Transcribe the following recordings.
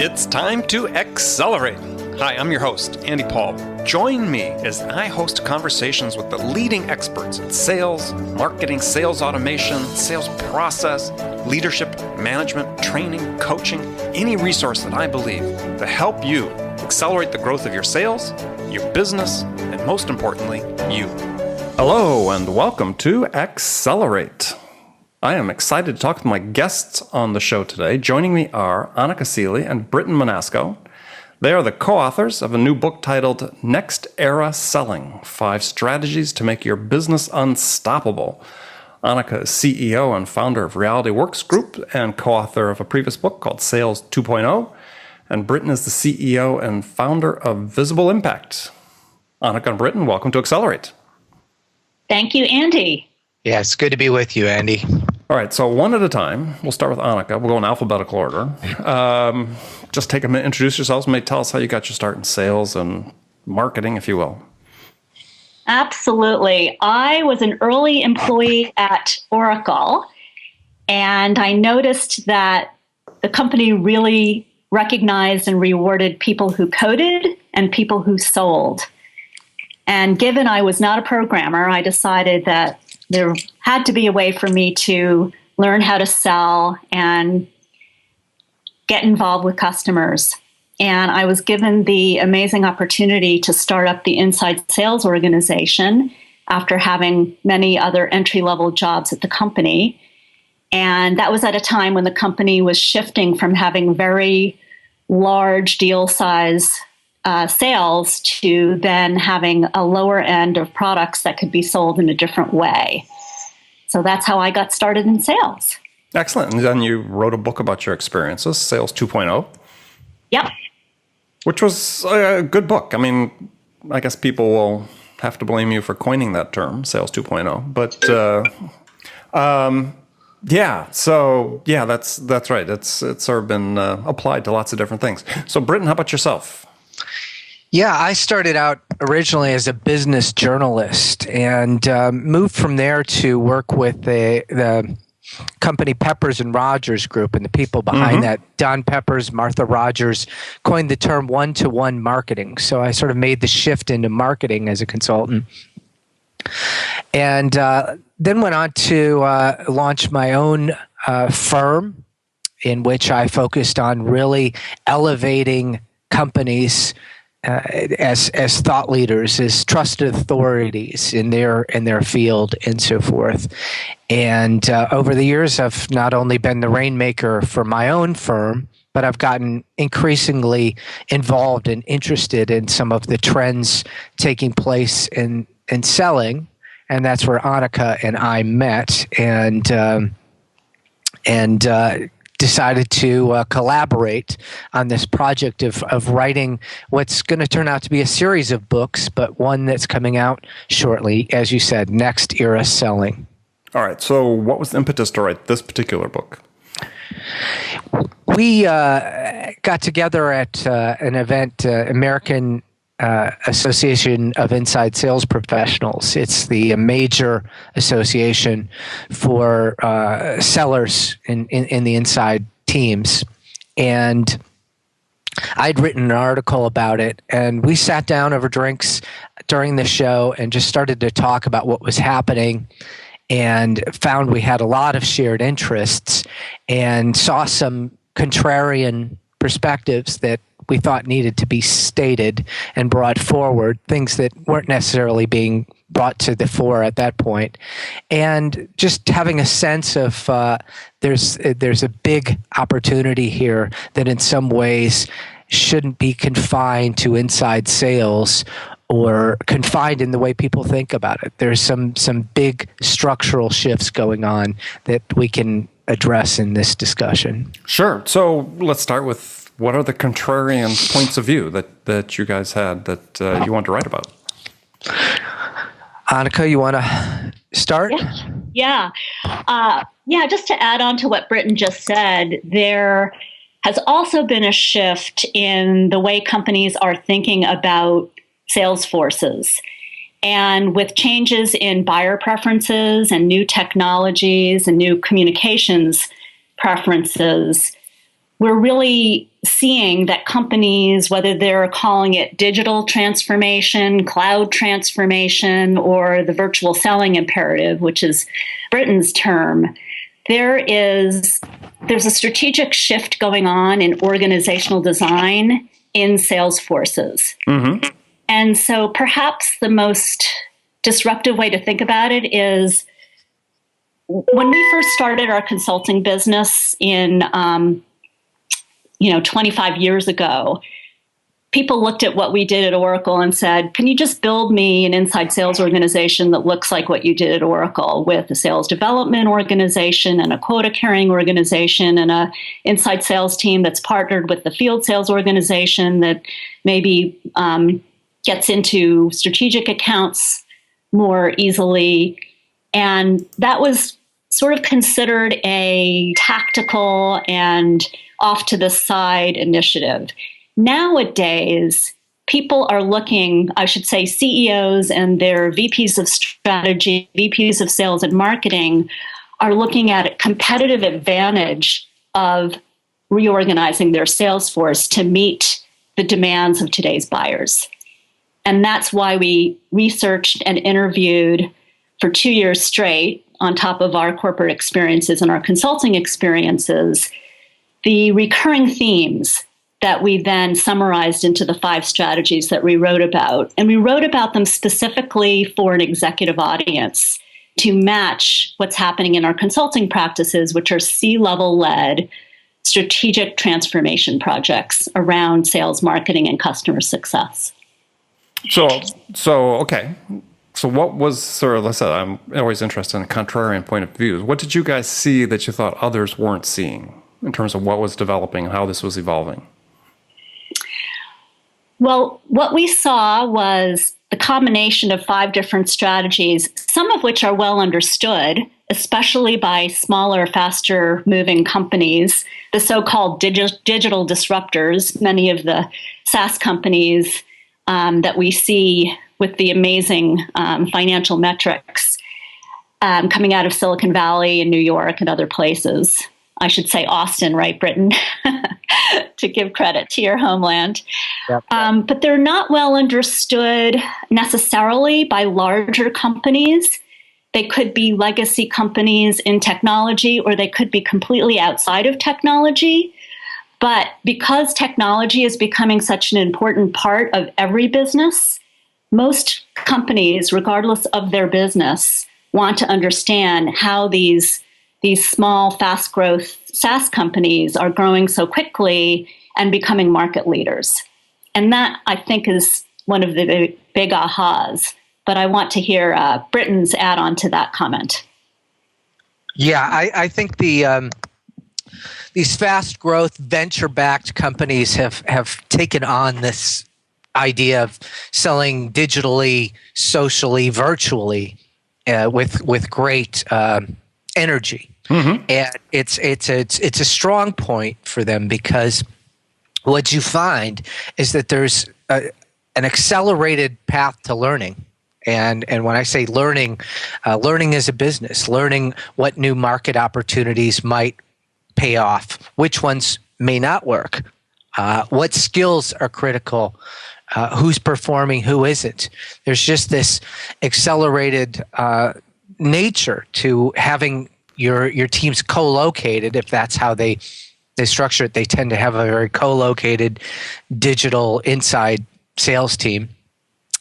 It's time to accelerate. Hi, I'm your host, Andy Paul. Join me as I host conversations with the leading experts in sales, marketing, sales automation, sales process, leadership, management, training, coaching, any resource that I believe to help you accelerate the growth of your sales, your business, and most importantly, you. Hello, and welcome to Accelerate. I am excited to talk with my guests on the show today. Joining me are Anneke, Seley, and Britton, Manasco. They are the co-authors of a new book titled Next Era Selling, 5 Strategies to Make Your Business Unstoppable. Anneke is CEO and founder of Reality Works Group and co-author of a previous book called Sales 2.0. And Britton is the CEO and founder of Visible Impact. Anneke and Britton, welcome to Accelerate. Thank you, Andy. Yeah, it's good to be with you, Andy. All right, so one at a time. We'll start with Anneke. We'll go in alphabetical order. Just take a minute, introduce yourselves. Maybe tell us how you got your start in sales and marketing, if you will. Absolutely. I was an early employee at Oracle, and I noticed that the company really recognized and rewarded people who coded and people who sold. And given I was not a programmer, I decided that there had to be a way for me to learn how to sell and get involved with customers. And I was given the amazing opportunity to start up the inside sales organization after having many other entry-level jobs at the company. And that was at a time when the company was shifting from having very large deal size sales to then having a lower end of products that could be sold in a different way. So that's how I got started in sales. Excellent. And then you wrote a book about your experiences, Sales 2.0. Yep. Which was a good book. I mean, I guess people will have to blame you for coining that term, Sales 2.0. But that's right. It's sort of been applied to lots of different things. So Britton, how about yourself? Yeah, I started out originally as a business journalist and moved from there to work with the company Peppers and Rogers Group and the people behind that. Don Peppers, Martha Rogers coined the term one-to-one marketing. So I sort of made the shift into marketing as a consultant. And then went on to launch my own firm in which I focused on really elevating companies as thought leaders, as trusted authorities in their field, and so forth. And over the years, I've not only been the rainmaker for my own firm, but I've gotten increasingly involved and interested in some of the trends taking place in selling, and that's where Anneke and I met, and decided to collaborate on this project of writing what's going to turn out to be a series of books, but one that's coming out shortly, as you said, Next Era Selling. All right. So what was the impetus to write this particular book? We got together at an event, American Association of Inside Sales Professionals. It's the major association for sellers in the inside teams. And I'd written an article about it, and we sat down over drinks during the show and just started to talk about what was happening, and found we had a lot of shared interests and saw some contrarian perspectives that we thought needed to be stated and brought forward, things that weren't necessarily being brought to the fore at that point. And just having a sense of there's a big opportunity here that in some ways shouldn't be confined to inside sales or confined in the way people think about it. There's some big structural shifts going on that we can address in this discussion. Sure. So let's start with what are the contrarian points of view that you guys had that you want to write about? Anneke, you want to start? Yeah. Just to add on to what Britton just said, there has also been a shift in the way companies are thinking about sales forces. And with changes in buyer preferences and new technologies and new communications preferences, we're really seeing that companies, whether they're calling it digital transformation, cloud transformation, or the virtual selling imperative, which is Britton's term, there's a strategic shift going on in organizational design in sales forces. Mm-hmm. And so perhaps the most disruptive way to think about it is when we first started our consulting business in 25 years ago, people looked at what we did at Oracle and said, can you just build me an inside sales organization that looks like what you did at Oracle, with a sales development organization and a quota carrying organization and a inside sales team that's partnered with the field sales organization that maybe gets into strategic accounts more easily. And that was sort of considered a tactical and off to the side initiative. Nowadays, people are looking, I should say, CEOs and their VPs of strategy, VPs of sales and marketing are looking at a competitive advantage of reorganizing their sales force to meet the demands of today's buyers. And that's why we researched and interviewed for 2 years straight, on top of our corporate experiences and our consulting experiences, the recurring themes that we then summarized into the 5 strategies that we wrote about. And we wrote about them specifically for an executive audience to match what's happening in our consulting practices, which are C-level led strategic transformation projects around sales, marketing, and customer success. So okay. So what was sort of, let's say, I'm always interested in a contrarian point of view. What did you guys see that you thought others weren't seeing in terms of what was developing and how this was evolving? Well, what we saw was the combination of 5 different strategies, some of which are well understood, especially by smaller, faster moving companies, the so-called digital disruptors, many of the SaaS companies that we see with the amazing financial metrics coming out of Silicon Valley and New York and other places. I should say Austin, right, Britton, to give credit to your homeland. Yep. But they're not well understood necessarily by larger companies. They could be legacy companies in technology, or they could be completely outside of technology. But because technology is becoming such an important part of every business, most companies, regardless of their business, want to understand how these small, fast growth SaaS companies are growing so quickly and becoming market leaders. And that, I think, is one of the big ahas. But I want to hear Britton's add on to that comment. Yeah, I think these fast growth venture-backed companies have taken on this idea of selling digitally, socially, virtually with great energy. Mm-hmm. And it's a strong point for them, because what you find is that there's an accelerated path to learning. And when I say learning, learning is a business, learning what new market opportunities might pay off, which ones may not work, what skills are critical, who's performing, who isn't. There's just this accelerated nature to having your teams co-located. If that's how they structure it, they tend to have a very co-located digital inside sales team.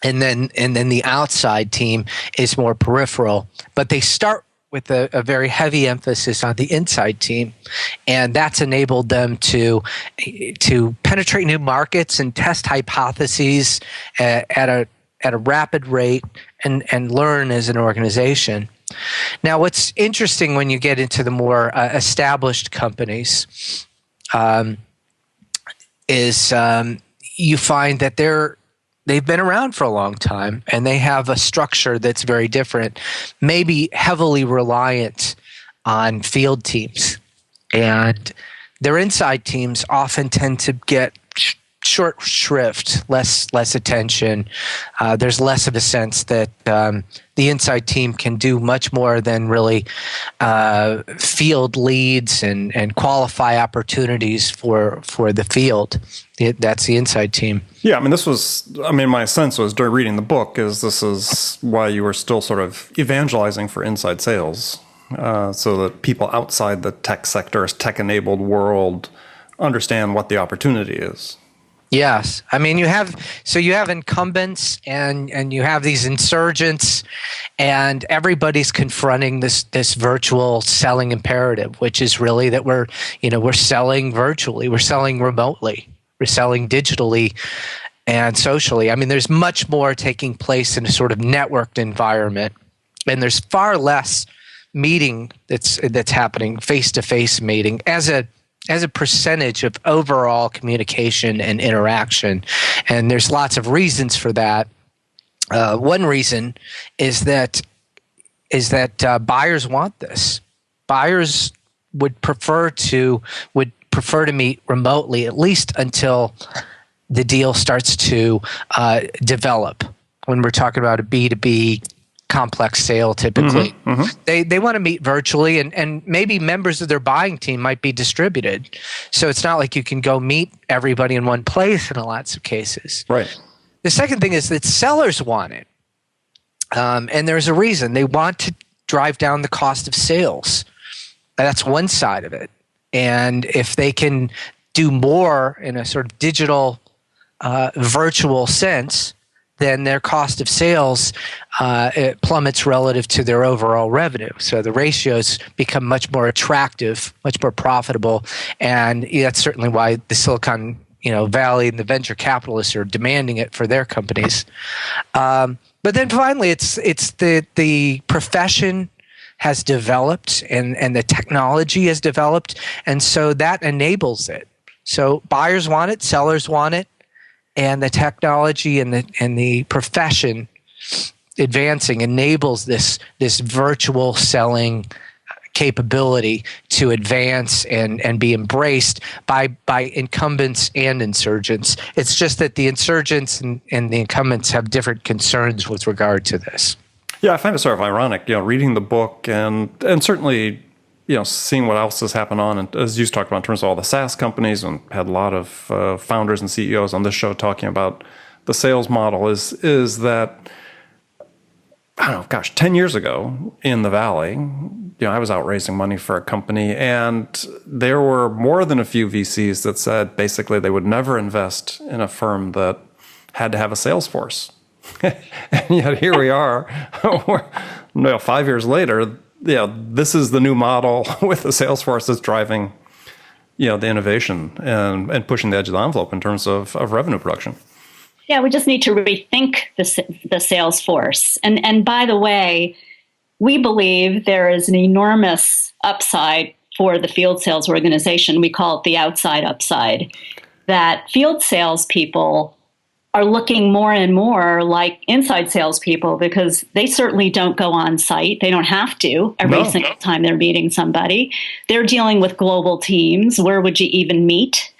And then the outside team is more peripheral, but they start with a very heavy emphasis on the inside team, and that's enabled them to penetrate new markets and test hypotheses at a rapid rate and learn as an organization. Now, what's interesting when you get into the more established companies is you find that they've been around for a long time, and they have a structure that's very different, maybe heavily reliant on field teams. And their inside teams often tend to get short shrift, less attention. There's less of a sense that the inside team can do much more than really field leads and qualify opportunities for the field. That's the inside team. Yeah, my sense was during reading the book this is why you were still sort of evangelizing for inside sales, so that people outside the tech sector, tech-enabled world, understand what the opportunity is. Yes. I mean, you have incumbents and you have these insurgents, and everybody's confronting this virtual selling imperative, which is really that we're selling virtually, we're selling remotely, we're selling digitally and socially. I mean, there's much more taking place in a sort of networked environment, and there's far less meeting that's happening, face-to-face meeting as a percentage of overall communication and interaction. And there's lots of reasons for that. One reason is that buyers want this. Buyers would prefer to meet remotely, at least until the deal starts to develop. When we're talking about a B2B complex sale, typically they want to meet virtually, and maybe members of their buying team might be distributed, so it's not like you can go meet everybody in one place in lots of cases. Right. The second thing is that sellers want it, and there's a reason. They want to drive down the cost of sales. That's one side of it, and if they can do more in a sort of digital virtual sense, then their cost of sales it plummets relative to their overall revenue. So the ratios become much more attractive, much more profitable, and that's certainly why the Silicon Valley and the venture capitalists are demanding it for their companies. But then finally, it's the profession has developed and the technology has developed, and so that enables it. So buyers want it, sellers want it, and the technology and the profession advancing enables this virtual selling capability to advance and be embraced by incumbents and insurgents. It's just that the insurgents and the incumbents have different concerns with regard to this. Yeah, I find it sort of ironic, reading the book and certainly, seeing what else has happened on, and as you talked about in terms of all the SaaS companies, and had a lot of founders and CEOs on this show talking about the sales model, is that, 10 years ago in the Valley, I was out raising money for a company, and there were more than a few VCs that said basically they would never invest in a firm that had to have a sales force. And yet here we are, 5 years later. This is the new model with the sales force that's driving, the innovation and pushing the edge of the envelope in terms of revenue production. Yeah, we just need to rethink the sales force. And by the way, we believe there is an enormous upside for the field sales organization. We call it the outside upside, that field salespeople are looking more and more like inside salespeople, because they certainly don't go on site. They don't have to every single time they're meeting somebody. They're dealing with global teams. Where would you even meet?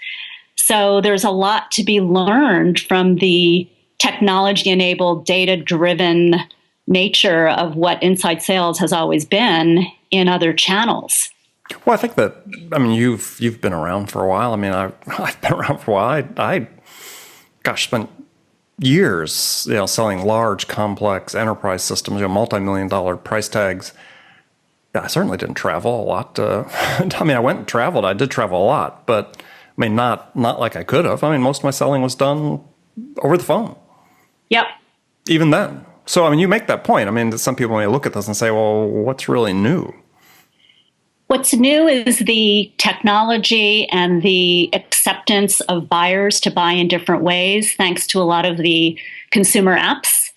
So there's a lot to be learned from the technology-enabled, data-driven nature of what inside sales has always been in other channels. Well, I think that, you've been around for a while. I've been around for a while. I spent years, selling large, complex enterprise systems, multi-million-dollar price tags. I certainly didn't travel a lot. I went and traveled. I did travel a lot, but not like I could have. Most of my selling was done over the phone. Yep. Even then. So, you make that point. Some people may look at this and say, well, what's really new? What's new is the technology and the acceptance of buyers to buy in different ways, thanks to a lot of the consumer apps.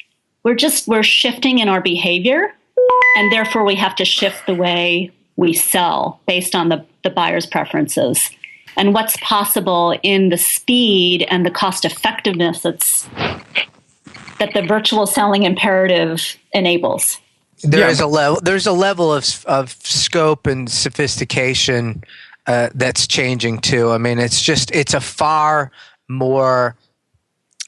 We're shifting in our behavior, and therefore we have to shift the way we sell based on the buyer's preferences and what's possible in the speed and the cost effectiveness that the virtual selling imperative enables. There's a level of scope and sophistication that's changing too. It's a far more.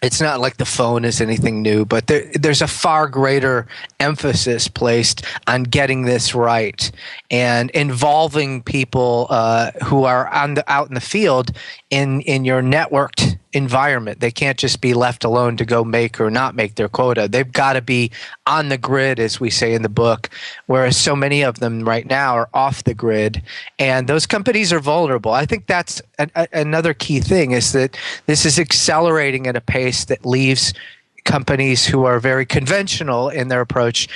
It's not like the phone is anything new, but there's a far greater emphasis placed on getting this right and involving people who are out in the field in your networked environment. They can't just be left alone to go make or not make their quota. They've got to be on the grid, as we say in the book, whereas so many of them right now are off the grid, and those companies are vulnerable. I think that's another key thing, is that this is accelerating at a pace that leaves companies who are very conventional in their approach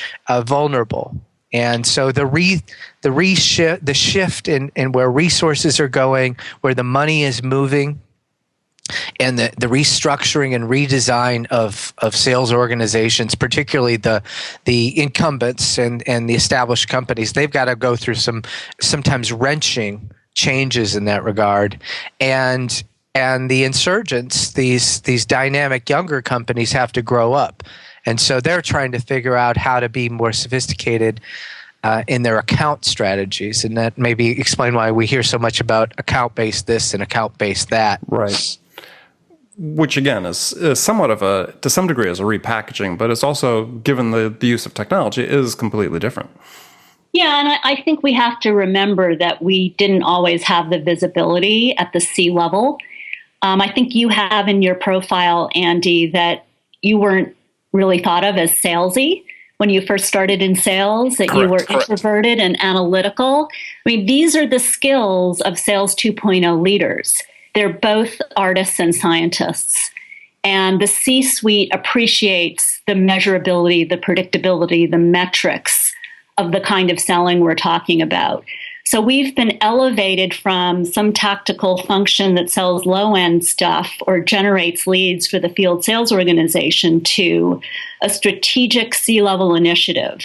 vulnerable. And so the shift in where resources are going, where the money is moving, and the restructuring and redesign of sales organizations, particularly the incumbents and the established companies, they've got to go through some sometimes wrenching changes in that regard. And the insurgents, these dynamic younger companies, have to grow up. And so they're trying to figure out how to be more sophisticated in their account strategies. And that maybe explain why we hear so much about account-based this and account-based that. Right. Which again is somewhat to some degree, is a repackaging, but it's also, given the use of technology, is completely different. Yeah, and I think we have to remember that we didn't always have the visibility at the C level. I think you have in your profile, Andy, that you weren't really thought of as salesy when you first started in sales, that you were introverted and analytical. I mean, these are the skills of Sales 2.0 leaders. They're both artists and scientists. And the C-suite appreciates the measurability, the predictability, the metrics of the kind of selling we're talking about. So we've been elevated from some tactical function that sells low-end stuff or generates leads for the field sales organization to a strategic C-level initiative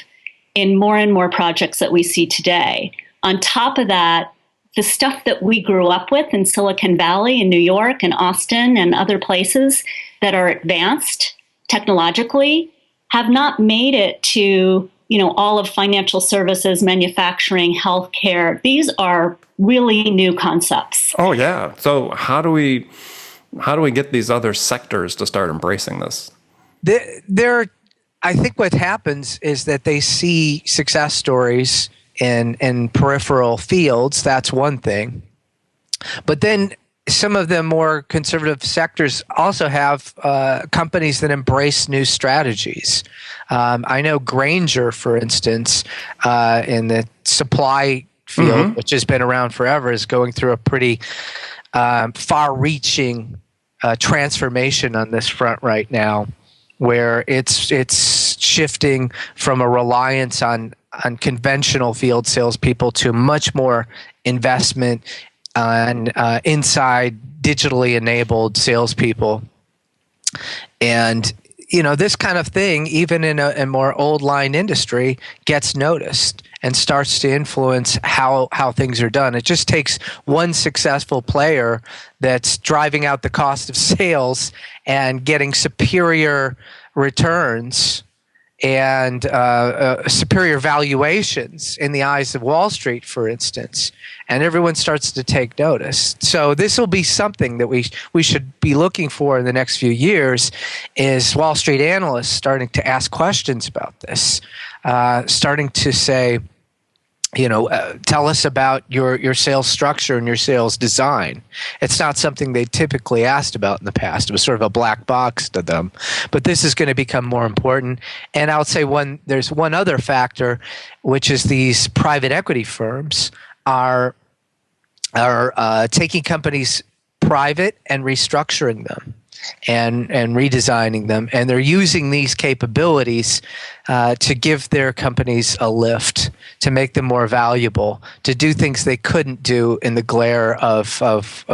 in more and more projects that we see today. On top of that, the stuff that we grew up with in Silicon Valley, in New York and Austin and other places that are advanced technologically have not made it to, all of financial services, manufacturing, healthcare. These are really new concepts. Oh yeah. So how do we get these other sectors to start embracing this? I think what happens is that they see success stories in peripheral fields. That's one thing. But then some of the more conservative sectors also have companies that embrace new strategies. I know Grainger, for instance, in the supply field, which has been around forever, is going through a pretty far-reaching transformation on this front right now, where it's shifting from a reliance on conventional field salespeople to much more investment on inside digitally enabled salespeople. And this kind of thing, even in a more old line industry, gets noticed and starts to influence how things are done. It just takes one successful player that's driving out the cost of sales and getting superior returns and superior valuations in the eyes of Wall Street, for instance, and everyone starts to take notice. So this will be something that we should be looking for in the next few years, is Wall Street analysts starting to ask questions about this, starting to say, tell us about your sales structure and your sales design. It's not something they typically asked about in the past. It was sort of a black box to them. But this is going to become more important. And I would say there's one other factor, which is these private equity firms are taking companies private and restructuring them and redesigning them. And they're using these capabilities to give their companies a lift, to make them more valuable, to do things they couldn't do in the glare of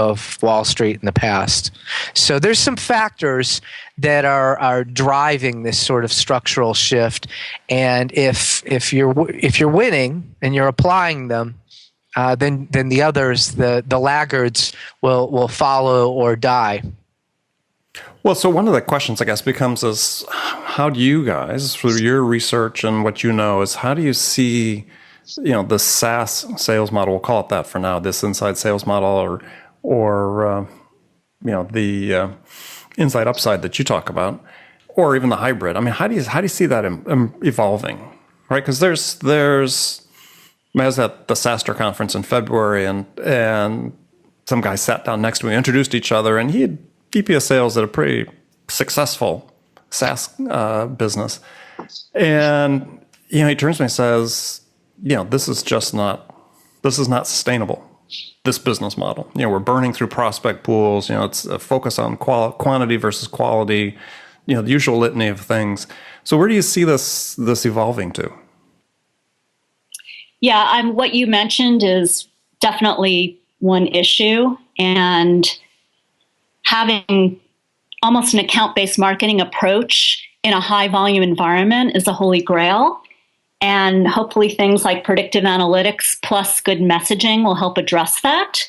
Wall Street in the past. So there's some factors that are driving this sort of structural shift. And if you're winning and you're applying them, then the others, the laggards, will follow or die. Well, so one of the questions, I guess, becomes is, how do you guys, through your research and what you know, is how do you see, the SaaS sales model, we'll call it that for now, this inside sales model or the inside upside that you talk about, or even the hybrid. I mean, how do you see that evolving, right? Because I was at the SaaStr conference in February, and some guy sat down next to me, introduced each other, and he had VP of sales at a pretty successful SaaS business. And, he turns to me and says, this is not sustainable, this business model. We're burning through prospect pools. It's a focus on quantity versus quality, the usual litany of things. So where do you see this evolving to? Yeah, what you mentioned is definitely one issue, and having almost an account-based marketing approach in a high-volume environment is a holy grail. And hopefully things like predictive analytics plus good messaging will help address that.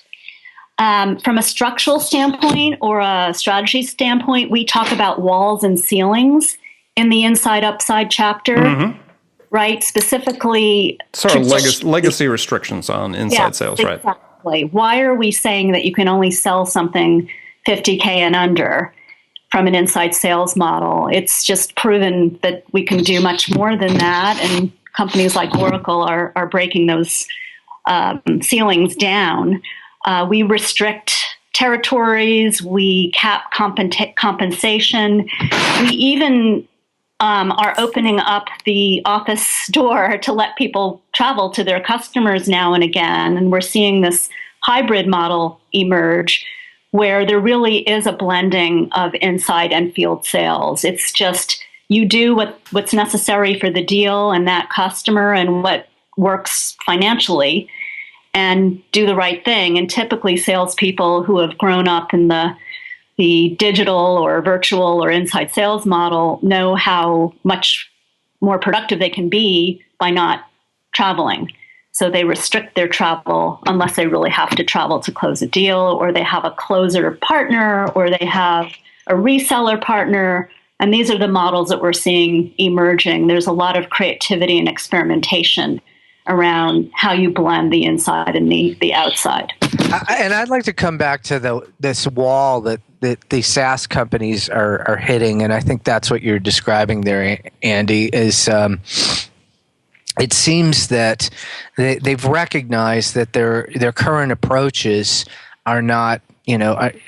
From a structural standpoint or a strategy standpoint, we talk about walls and ceilings in the Inside Upside chapter, right? Specifically, sort of legacy restrictions on inside sales, right? Exactly. Why are we saying that you can only sell something $50K and under from an inside sales model? It's just proven that we can do much more than that, and companies like Oracle are breaking those ceilings down. We restrict territories. We cap compensation. We even are opening up the office door to let people travel to their customers now and again. And we're seeing this hybrid model emerge where there really is a blending of inside and field sales. It's just you do what's necessary for the deal and that customer and what works financially, and do the right thing. And typically salespeople who have grown up in the digital or virtual or inside sales model know how much more productive they can be by not traveling. So they restrict their travel unless they really have to travel to close a deal, or they have a closer partner, or they have a reseller partner. And these are the models that we're seeing emerging. There's a lot of creativity and experimentation around how you blend the inside and the outside. And I'd like to come back to this wall that the SaaS companies are hitting, and I think that's what you're describing there, Andy, is it seems that they've recognized that their current approaches are not,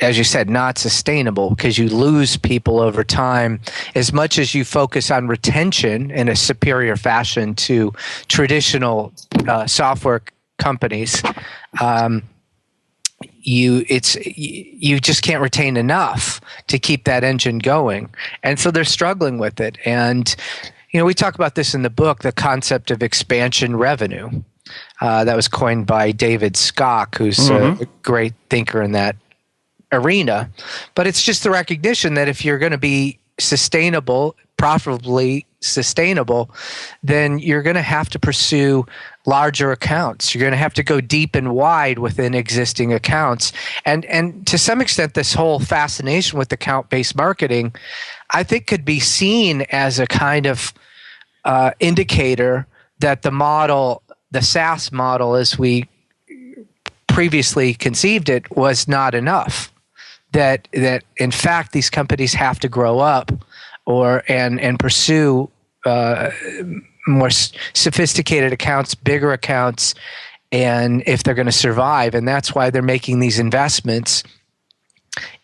as you said, not sustainable, because you lose people over time. As much as you focus on retention in a superior fashion to traditional software companies, you just can't retain enough to keep that engine going, and so they're struggling with it. And we talk about this in the book, the concept of expansion revenue. That was coined by David Skock, who's a great thinker in that arena. But it's just the recognition that if you're going to be sustainable, profitably sustainable, then you're going to have to pursue larger accounts. You're going to have to go deep and wide within existing accounts. And to some extent, this whole fascination with account-based marketing, I think, could be seen as a kind of indicator that the SaaS model as we previously conceived it, was not enough. That in fact these companies have to grow up and pursue more sophisticated accounts, bigger accounts, and if they're going to survive. And that's why they're making these investments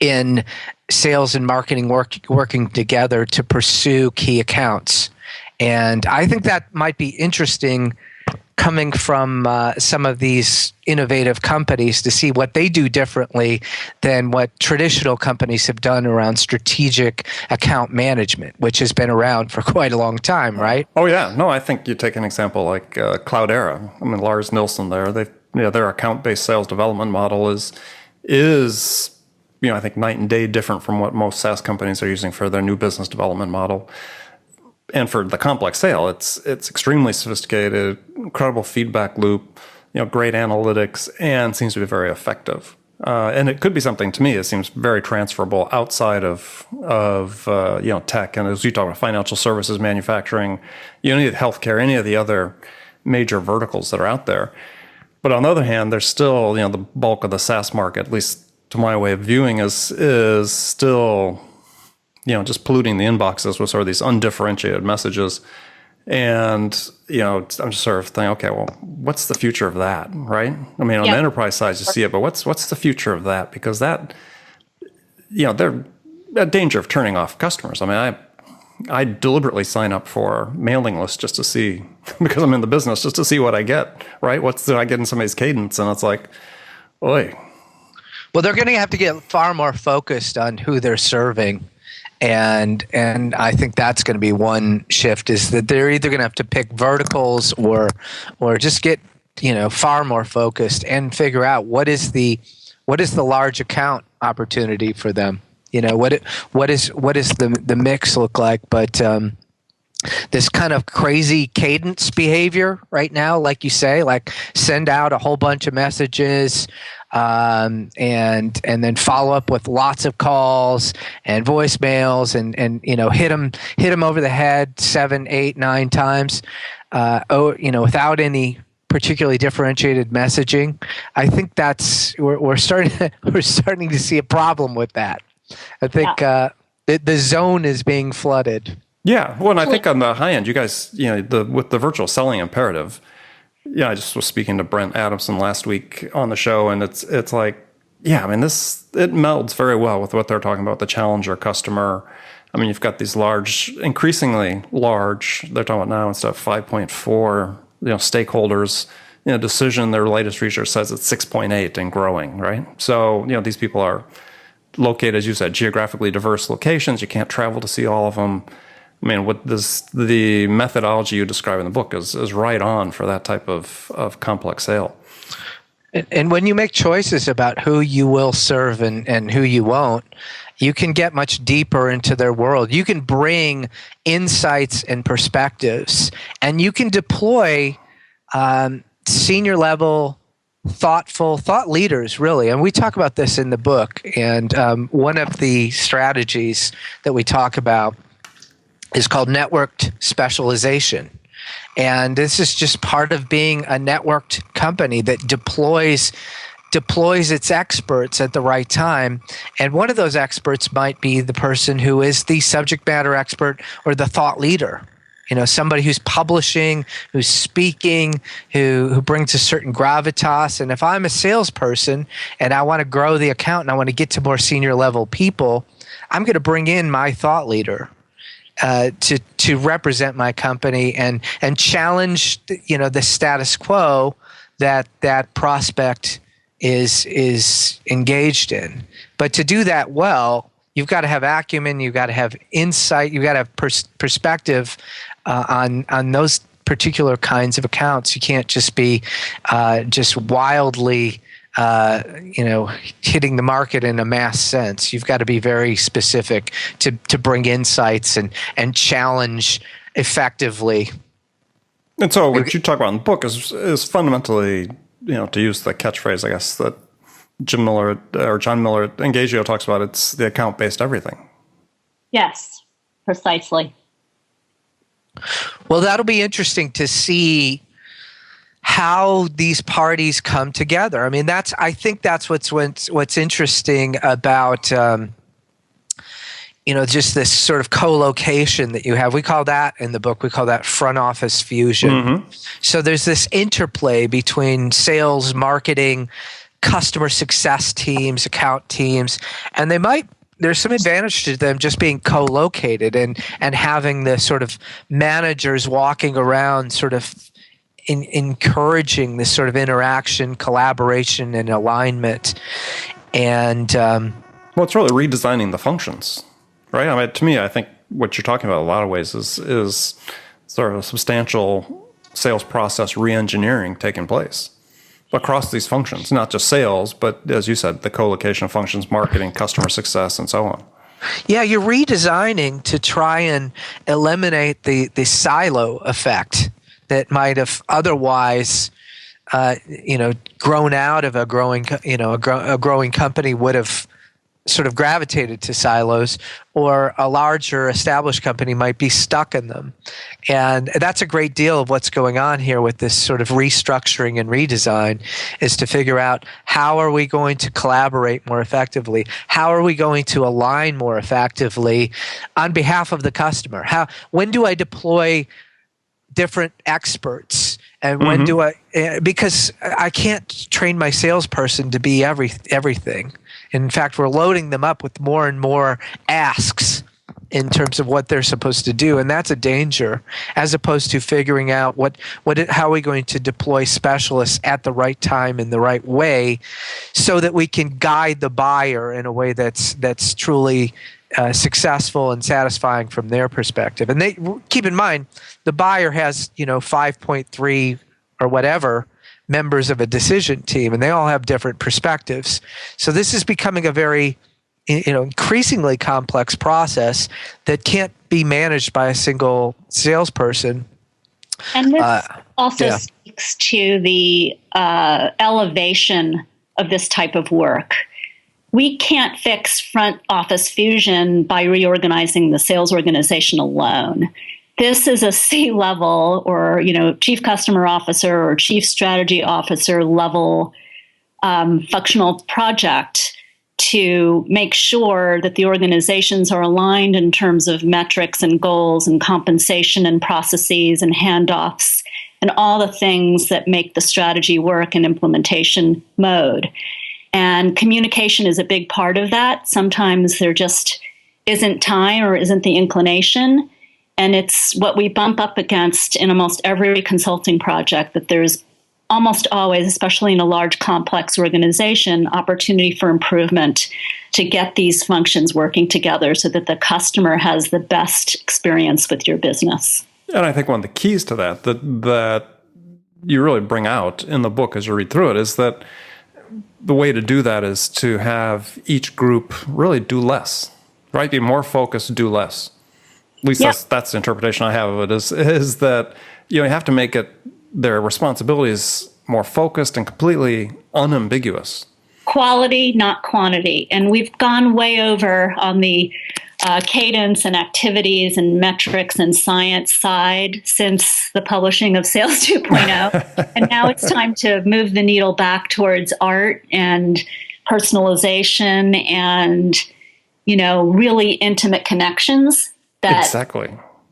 in sales and marketing working together to pursue key accounts. And I think that might be interesting coming from some of these innovative companies to see what they do differently than what traditional companies have done around strategic account management, which has been around for quite a long time, right? Oh, yeah. No, I think you take an example like Cloudera. I mean, Lars Nilsson there, their account-based sales development model is I think night and day different from what most SaaS companies are using for their new business development model. And for the complex sale, it's extremely sophisticated, incredible feedback loop, great analytics, and seems to be very effective. And it could be something, to me, it seems very transferable outside of tech. And as you talk about financial services, manufacturing, any of the healthcare, any of the other major verticals that are out there. But on the other hand, there's still, the bulk of the SaaS market, at least to my way of viewing, is still, just polluting the inboxes with sort of these undifferentiated messages. And, I'm just sort of thinking, okay, well, what's the future of that, right? I mean, on the enterprise side, you see it, but what's the future of that? Because that, they're at danger of turning off customers. I mean, I deliberately sign up for mailing lists just to see, because I'm in the business, just to see what I get, right? What do I get in somebody's cadence? And it's like, oi. Well, they're going to have to get far more focused on who they're serving. And I think that's going to be one shift, is that they're either going to have to pick verticals or just get, far more focused and figure out what is the large account opportunity for them. What is the mix look like? But this kind of crazy cadence behavior right now, like you say, like send out a whole bunch of messages, and then follow up with lots of calls and voicemails, and hit them over the head 7, 8, 9 times, without any particularly differentiated messaging. I think that's we're starting to see a problem with that. I think the zone is being flooded. Yeah, well, and I think on the high end, you guys, with the virtual selling imperative, I just was speaking to Brent Adamson last week on the show, and it's like, I mean, it melds very well with what they're talking about, the challenger customer. I mean, you've got these increasingly large, they're talking about now instead of 5.4, stakeholders, decision, their latest research says it's 6.8 and growing, right? So, these people are located, as you said, geographically diverse locations. You can't travel to see all of them. I mean, the methodology you describe in the book is right on for that type of complex sale. And when you make choices about who you will serve and who you won't, you can get much deeper into their world. You can bring insights and perspectives, and you can deploy senior level thought leaders, really. And we talk about this in the book. And one of the strategies that we talk about is called networked specialization. And this is just part of being a networked company that deploys its experts at the right time. And one of those experts might be the person who is the subject matter expert or the thought leader. Somebody who's publishing, who's speaking, who brings a certain gravitas. And if I'm a salesperson and I want to grow the account and I want to get to more senior level people, I'm going to bring in my thought leader to represent my company and challenge the status quo that prospect is engaged in. But to do that well, you've got to have acumen, you've got to have insight, you've got to have perspective on those particular kinds of accounts. You can't just be just wildly hitting the market in a mass sense. You've got to be very specific to bring insights and challenge effectively. And so what you talk about in the book is fundamentally, to use the catchphrase, I guess, that John Miller at Engagio talks about, it's the account-based everything. Yes, precisely. Well, that'll be interesting to see how these parties come together. I mean, I think that's what's interesting about just this sort of co-location that you have. We call that in the book, we call that front office fusion. Mm-hmm. So there's this interplay between sales, marketing, customer success teams, account teams, and there's some advantage to them just being co-located and having the sort of managers walking around sort of encouraging this sort of interaction, collaboration, and alignment. And well, it's really redesigning the functions, right? I mean, to me, I think what you're talking about in a lot of ways is sort of a substantial sales process re-engineering taking place across these functions, not just sales, but as you said, the co-location of functions, marketing, customer success, and so on. Yeah, you're redesigning to try and eliminate the silo effect that might have otherwise, grown out of a growing company would have sort of gravitated to silos, or a larger established company might be stuck in them. And that's a great deal of what's going on here with this sort of restructuring and redesign, is to figure out how are we going to collaborate more effectively? How are we going to align more effectively on behalf of the customer? When do I deploy different experts? And when do I, because I can't train my salesperson to be everything. In fact, we're loading them up with more and more asks in terms of what they're supposed to do, and that's a danger, as opposed to figuring out how are we going to deploy specialists at the right time in the right way, so that we can guide the buyer in a way that's truly successful and satisfying from their perspective. And they keep in mind, the buyer has 5.3 or whatever members of a decision team, and they all have different perspectives. So this is becoming a very increasingly complex process that can't be managed by a single salesperson. And this also speaks to the elevation of this type of work. We can't fix front office fusion by reorganizing the sales organization alone. This is a C-level or chief customer officer or chief strategy officer level functional project to make sure that the organizations are aligned in terms of metrics and goals and compensation and processes and handoffs and all the things that make the strategy work in implementation mode. And communication is a big part of that. Sometimes there just isn't time or isn't the inclination. And it's what we bump up against in almost every consulting project, that there's almost always, especially in a large, complex organization, opportunity for improvement to get these functions working together so that the customer has the best experience with your business. And I think one of the keys to that you really bring out in the book as you read through it is that the way to do that is to have each group really do less, right? Be more focused, do less. At least that's the interpretation I have of it, is that you have to make their responsibilities more focused and completely unambiguous. Quality, not quantity. And we've gone way over on the cadence and activities and metrics and science side since the publishing of Sales 2.0. And now it's time to move the needle back towards art and personalization and, really intimate connections that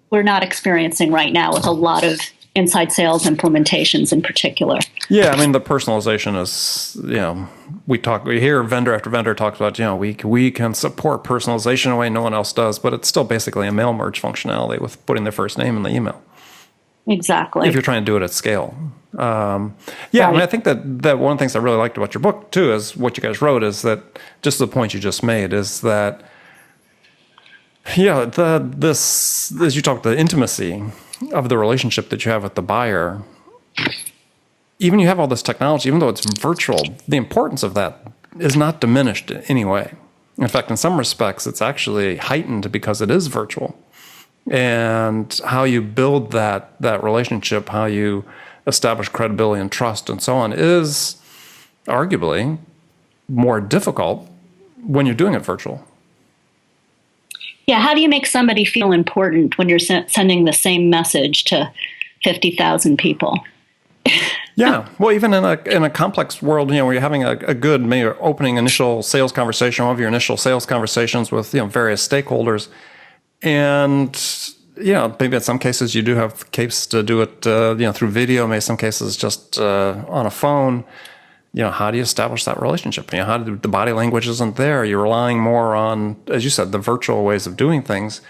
we're not experiencing right now with a lot of inside sales implementations in particular. Yeah, I mean, the personalization is, we hear vendor after vendor talks about, we can support personalization in a way no one else does, but it's still basically a mail merge functionality with putting their first name in the email. Exactly. If you're trying to do it at scale. I mean, I think that one of the things I really liked about your book, too, is what you guys wrote, is that just the point you just made is that, this, as you talk, the intimacy of the relationship that you have with the buyer, even you have all this technology, even though it's virtual, the importance of that is not diminished in any way. In fact, in some respects, it's actually heightened because it is virtual. And how you build that relationship, how you establish credibility and trust and so on is arguably more difficult when you're doing it virtual. Yeah, how do you make somebody feel important when you're sending the same message to 50,000 people? Yeah, well, even in a complex world, where you're having a good maybe opening initial sales conversation, one of your initial sales conversations with various stakeholders, and maybe in some cases you do have the case to do it through video, maybe some cases just on a phone. How do you establish that relationship? How do the body language isn't there? You're relying more on, as you said, the virtual ways of doing things.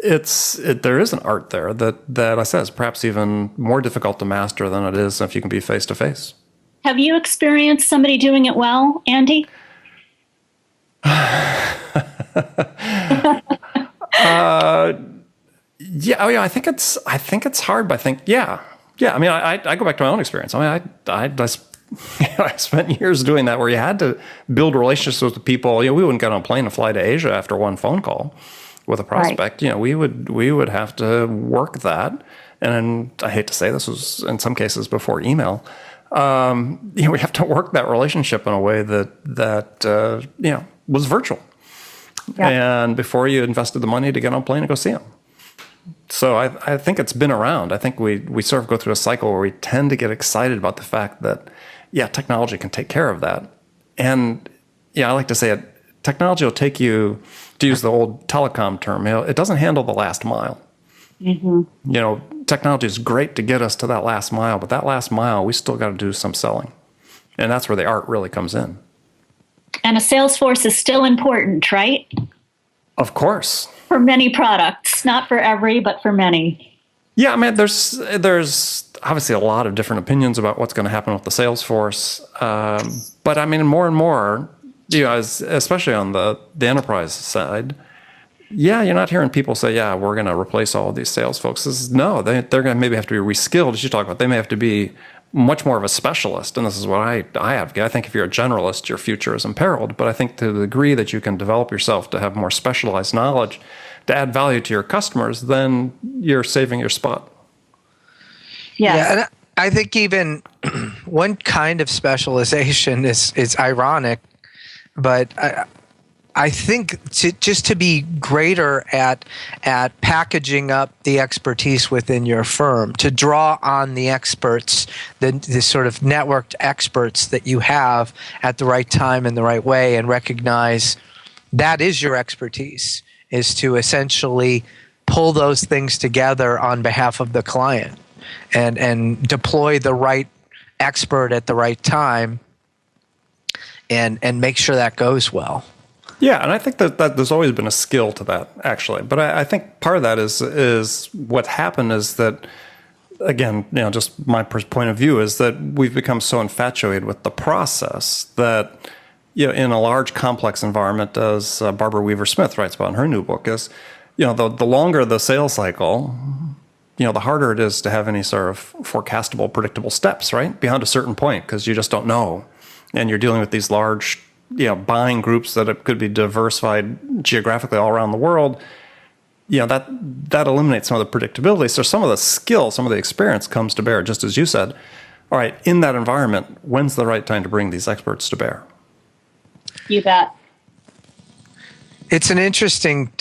There is an art there that I said is perhaps even more difficult to master than it is if you can be face to face. Have you experienced somebody doing it well, Andy? I think it's hard, but I mean, I go back to my own experience. I mean, I spent years doing that, where you had to build relationships with the people. We wouldn't get on a plane and fly to Asia after one phone call with a prospect. Right. We would have to work that. And I hate to say this was in some cases before email. We have to work that relationship in a way that was virtual. and before you invested the money to get on a plane and go see them. So I think it's been around. I think we sort of go through a cycle where we tend to get excited about the fact that, technology can take care of that. And I like to say it, technology will take you, to use the old telecom term, it doesn't handle the last mile. Technology is great to get us to that last mile, but that last mile, we still got to do some selling. And that's where the art really comes in. And a sales force is still important, right? Of course. For many products, not for every, but for many. Yeah, I mean, there's obviously a lot of different opinions about what's going to happen with the sales force. But I mean, more and more, especially on the enterprise side, you're not hearing people say, we're going to replace all of these sales folks. No, they're going to maybe have to be reskilled, as you talk about. They may have to be much more of a specialist, and this is what I advocate. I think if you're a generalist, your future is imperiled. But I think to the degree that you can develop yourself to have more specialized knowledge to add value to your customers, then you're saving your spot. Yeah, and I think even one kind of specialization is ironic, but I think to be greater at packaging up the expertise within your firm, to draw on the experts, the sort of networked experts that you have at the right time in the right way, and recognize that is your expertise, is to essentially pull those things together on behalf of the client and deploy the right expert at the right time and make sure that goes well. Yeah, and I think that there's always been a skill to that, actually. But I think part of that is what happened is that, again, just my point of view is that we've become so infatuated with the process that, in a large, complex environment, as Barbara Weaver-Smith writes about in her new book, is, the longer the sales cycle, the harder it is to have any sort of forecastable, predictable steps, right? Beyond a certain point, because you just don't know. And you're dealing with these large buying groups that it could be diversified geographically all around the world, that eliminates some of the predictability. So some of the skill, some of the experience comes to bear, just as you said. All right, in that environment, when's the right time to bring these experts to bear? You bet. It's an interesting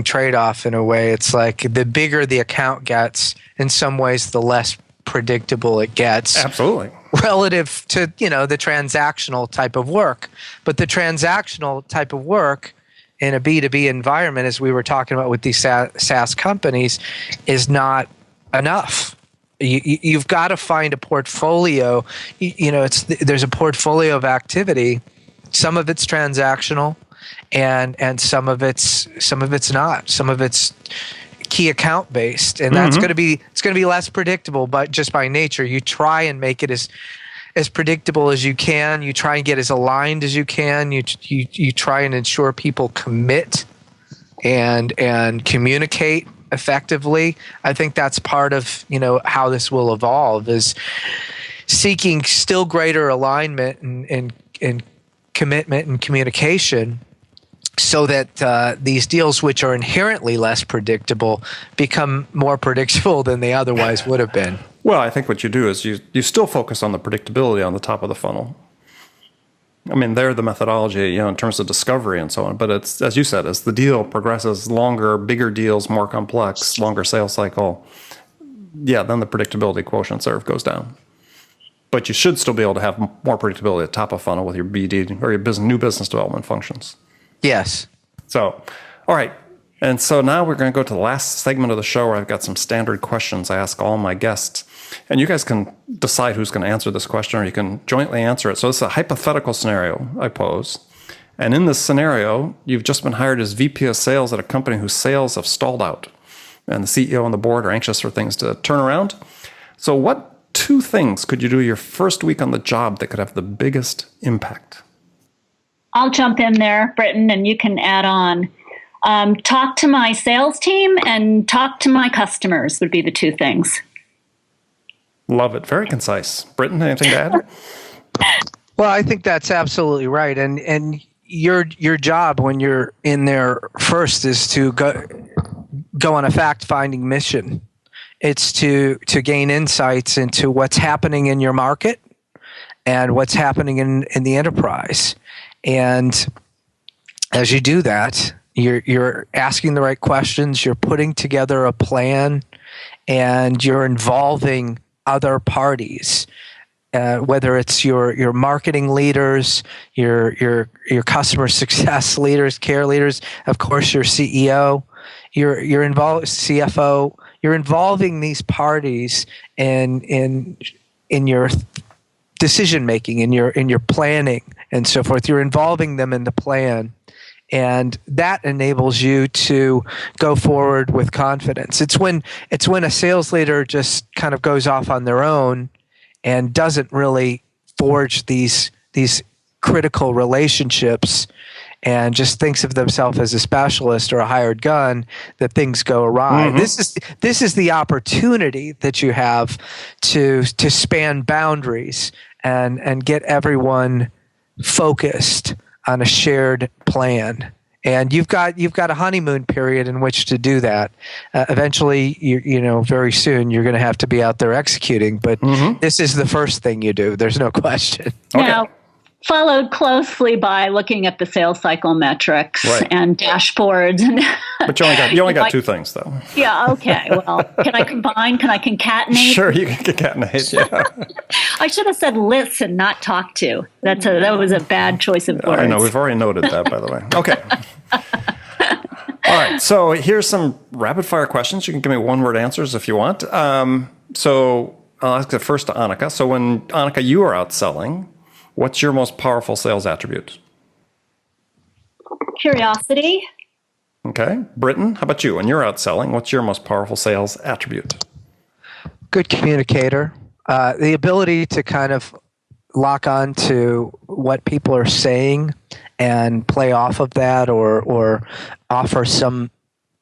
trade-off in a way. It's like the bigger the account gets, in some ways, the less predictable it gets. Absolutely. Relative to, the transactional type of work. But the transactional type of work in a B2B environment, as we were talking about with these SaaS companies, is not enough. You've got to find a portfolio. There's a portfolio of activity. Some of it's transactional, and some of it's not. Some of it's key account based, and that's going to be less predictable, but just by nature you try and make it as predictable as you can. You try and get as aligned as you can. You try and ensure people commit and communicate effectively. I think that's part of how this will evolve, is seeking still greater alignment and commitment and communication, so that these deals, which are inherently less predictable, become more predictable than they otherwise would have been. Well, I think what you do is you still focus on the predictability on the top of the funnel. I mean, they're the methodology, in terms of discovery and so on. But it's, as you said, as the deal progresses, longer, bigger deals, more complex, longer sales cycle, then the predictability quotient sort of goes down. But you should still be able to have more predictability at the top of funnel with your BD or your new business development functions. Yes. So, all right. And so now we're going to go to the last segment of the show where I've got some standard questions I ask all my guests. And you guys can decide who's going to answer this question, or you can jointly answer it. So this is a hypothetical scenario I pose. And in this scenario, you've just been hired as VP of sales at a company whose sales have stalled out. And the CEO and the board are anxious for things to turn around. So what 2 things could you do your first week on the job that could have the biggest impact? I'll jump in there, Britton, and you can add on. Talk to my sales team and talk to my customers would be the 2 things. Love it. Very concise. Britton, anything to add? Well, I think that's absolutely right. And your job when you're in there first is to go on a fact-finding mission. It's to gain insights into what's happening in your market and what's happening in the enterprise. And as you do that, you're asking the right questions, you're putting together a plan, and you're involving other parties. Whether it's your marketing leaders, your customer success leaders, care leaders, of course your CEO, you're involved CFO. You're involving these parties in your decision making, in your planning, and so forth. You're involving them in the plan. And that enables you to go forward with confidence. It's when a sales leader just kind of goes off on their own and doesn't really forge these critical relationships and just thinks of themselves as a specialist or a hired gun that things go awry. Mm-hmm. This is the opportunity that you have to span boundaries and get everyone focused on a shared plan. And you've got a honeymoon period in which to do that. Eventually, very soon you're going to have to be out there executing. But this is the first thing you do. There's no question. Okay. Now, followed closely by looking at the sales cycle metrics and dashboards. But you only got two things, though. Yeah. Okay. Well, can I combine? Can I concatenate? Sure, you can concatenate. Yeah. I should have said listen, not talk to. That was a bad choice of words. I know. We've already noted that, by the way. Okay. All right. So here's some rapid fire questions. You can give me one-word answers if you want. So I'll ask it first to Anneke. So when, Anneke, you are out selling, what's your most powerful sales attribute? Curiosity. Okay. Britton, how about you? When you're out selling, what's your most powerful sales attribute? Good communicator. The ability to kind of lock on to what people are saying and play off of that, or offer some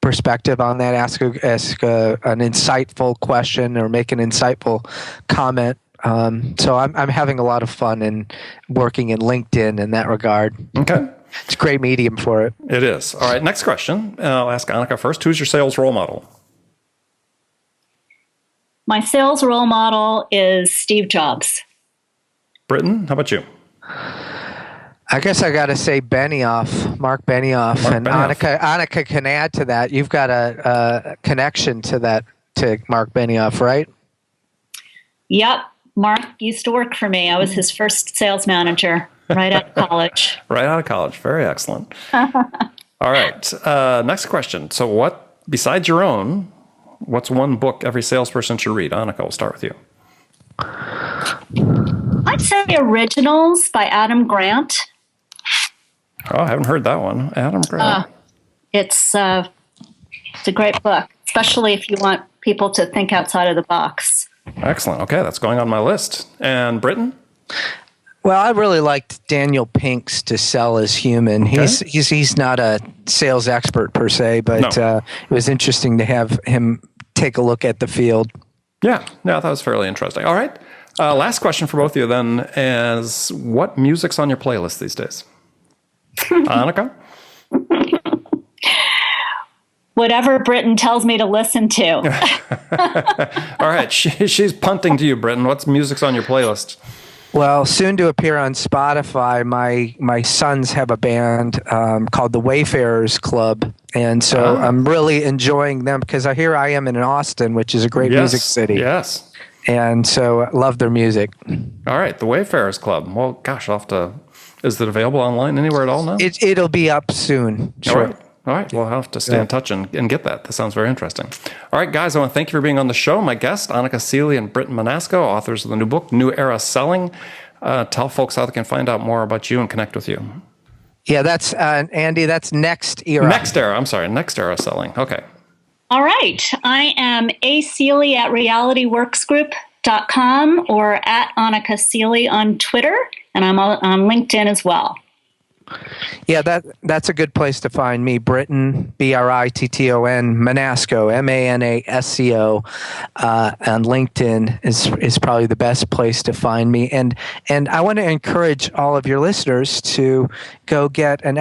perspective on that, ask an insightful question or make an insightful comment. So I'm having a lot of fun in working in LinkedIn in that regard. Okay. It's a great medium for it. It is. All right, next question. I'll ask Anneke first. Who's your sales role model? My sales role model is Steve Jobs. Britton, how about you? I guess I got to say Mark Benioff. Anneke can add to that. You've got a connection to Mark Benioff, right? Yep. Mark used to work for me. I was his first sales manager right out of college. Right out of college. Very excellent. All right. Next question. So besides your own, what's one book every salesperson should read? Anneke, we'll start with you. I'd say Originals by Adam Grant. Oh, I haven't heard that one. Adam Grant. It's a great book, especially if you want people to think outside of the box. Excellent. Okay, that's going on my list. And Britton? Well, I really liked Daniel Pink's To Sell Is Human. Okay. He's not a sales expert per se, but it was interesting to have him take a look at the field. Yeah, that was fairly interesting. All right. Last question for both of you then is, what music's on your playlist these days? Anneke? Whatever Britton tells me to listen to. All right. She's punting to you, Britton. What's music's on your playlist? Well, soon to appear on Spotify, my sons have a band called the Wayfarers Club. And so I'm really enjoying them because here I am in Austin, which is a great music city. Yes. And so I love their music. All right. The Wayfarers Club. Well, gosh, is it available online anywhere at all now? It'll be up soon. Sure. All right. We'll have to stay in touch and get that. That sounds very interesting. All right, guys, I want to thank you for being on the show. My guests, Anneke Seley and Britton Manasco, authors of the new book, New Era Selling. Tell folks how they can find out more about you and connect with you. Yeah, that's, Andy, that's Next Era. Next Era. I'm sorry. Next Era Selling. Okay. All right. I am Seley at realityworksgroup.com or at Anneke Seley on Twitter, and I'm on LinkedIn as well. Yeah, that's a good place to find me. Britton, Britton, Manasco, Manasco, on LinkedIn is probably the best place to find me. And I want to encourage all of your listeners to go get an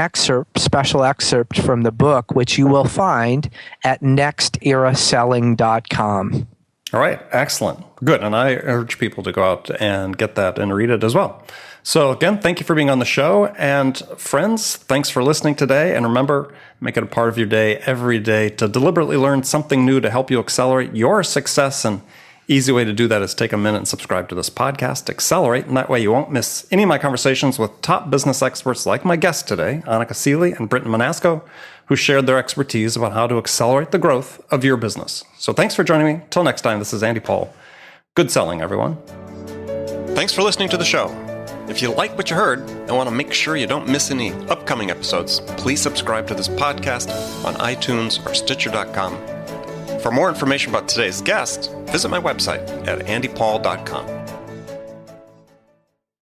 special excerpt from the book, which you will find at nexteraselling.com. All right, excellent. Good. And I urge people to go out and get that and read it as well. So again, thank you for being on the show. And friends, thanks for listening today. And remember, make it a part of your day every day to deliberately learn something new to help you accelerate your success. And easy way to do that is take a minute and subscribe to this podcast, Accelerate, and that way you won't miss any of my conversations with top business experts like my guest today, Anneke Seley and Britton Manasco, who shared their expertise about how to accelerate the growth of your business. So thanks for joining me. Till next time, this is Andy Paul. Good selling, everyone. Thanks for listening to the show. If you like what you heard and want to make sure you don't miss any upcoming episodes, please subscribe to this podcast on iTunes or Stitcher.com. For more information about today's guest, visit my website at andypaul.com.